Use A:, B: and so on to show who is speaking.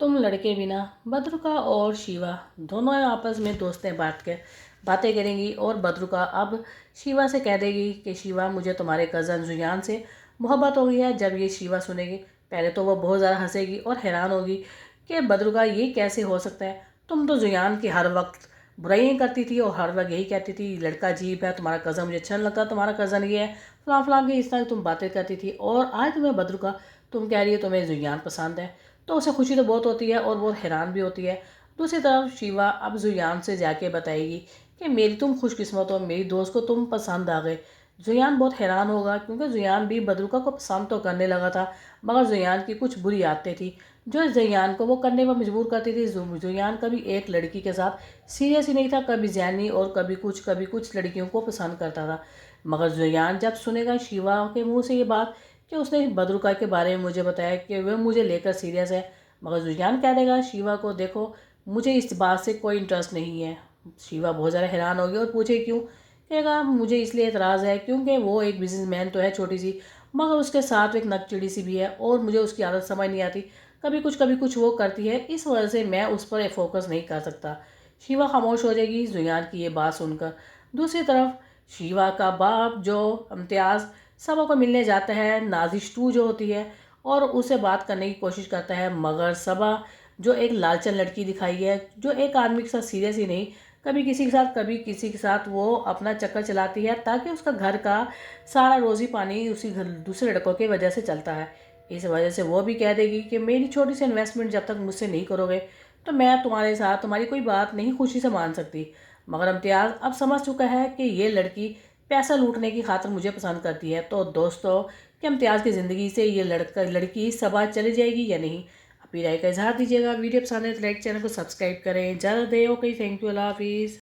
A: तुम लड़के बिना बद्रुका और शिवा दोनों आपस में दोस्तें बातें करेंगी और बद्रुका अब शिवा से कह देगी कि शिवा, मुझे तुम्हारे कज़न जुयान से मोहब्बत हो गई है। जब ये शिवा सुनेगी, पहले तो वो बहुत ज़्यादा हंसेगी और हैरान होगी कि बद्रुका, ये कैसे हो सकता है। तुम तो जुयान की हर वक्त बुराइयाँ करती थी और हर वक्त यही कहती थी, लड़का अजीब है, तुम्हारा कज़न मुझे अच्छा नहीं लगता, तुम्हारा कज़न ये है, फलां फलां की इस तरह तुम बातें करती थी। और आज तुम्हें बद्रुका, तुम कह रही हो तुम्हें जुयान पसंद है। तो उसे खुशी तो बहुत होती है और बहुत हैरान भी होती है। दूसरी तरफ शिवा अब जुयान से जाके बताएगी कि मेरी तुम खुशकिस्मत हो, मेरी दोस्त को तुम पसंद आ गए। जुयान बहुत हैरान होगा क्योंकि जुयान भी बद्रुका को पसंद तो करने लगा था, मगर जुयान की कुछ बुरी आदतें थी जो जुयान को वो करने पर मजबूर करती थी। जुयान कभी एक लड़की के साथ सीरियस ही नहीं था, कभी जैनी और कभी कुछ लड़कियों को पसंद करता था। मगर जुयान जब सुनेगा शिवा के मुंह से ये बात कि उसने बद्रुका के बारे में मुझे बताया कि वह मुझे लेकर सीरियस है, मगर जुयान कह देगा शिवा को, देखो मुझे इस बात से कोई इंटरेस्ट नहीं है। शिवा बहुत ज़्यादा हैरान होगी और पूछे क्यों। कहेगा मुझे इसलिए एतराज़ है क्योंकि वो एक बिजनेसमैन तो है छोटी सी, मगर उसके साथ एक नकचिड़ी सी भी है और मुझे उसकी आदत समझ नहीं आती। कभी कुछ वो करती है, इस वजह से मैं उस पर फोकस नहीं कर सकता। शिवा खामोश हो जाएगी जुयान की ये बात सुनकर। दूसरी तरफ शिवा का बाप जो इम्तियाज़ सबों को मिलने जाता है, नाजिश टू जो होती है, और उसे बात करने की कोशिश करता है, मगर सबा जो एक लालचन लड़की दिखाई है, जो एक आदमी के साथ सीरियस ही नहीं, कभी किसी के साथ वो अपना चक्कर चलाती है ताकि उसका घर का सारा रोज़ी पानी उसी घर दूसरे लड़कों की वजह से चलता है। इस वजह से वो भी कह देगी कि मेरी छोटी सी इन्वेस्टमेंट जब तक मुझसे नहीं करोगे तो मैं तुम्हारे साथ तुम्हारी कोई बात नहीं खुशी से मान सकती। मगर इम्तियाज़ अब समझ चुका है कि ये लड़की पैसा लूटने की खातिर मुझे पसंद करती है। तो दोस्तों, क्या इम्तियाज़ की ज़िंदगी से ये लड़की सबा चली जाएगी या नहीं? अपनी राय का इजहार दीजिएगा। वीडियो पसंद है तो लाइक, चैनल को सब्सक्राइब करें। ज़्यादा देर हो गई, थैंक यू, अल्लाह हाफिज़।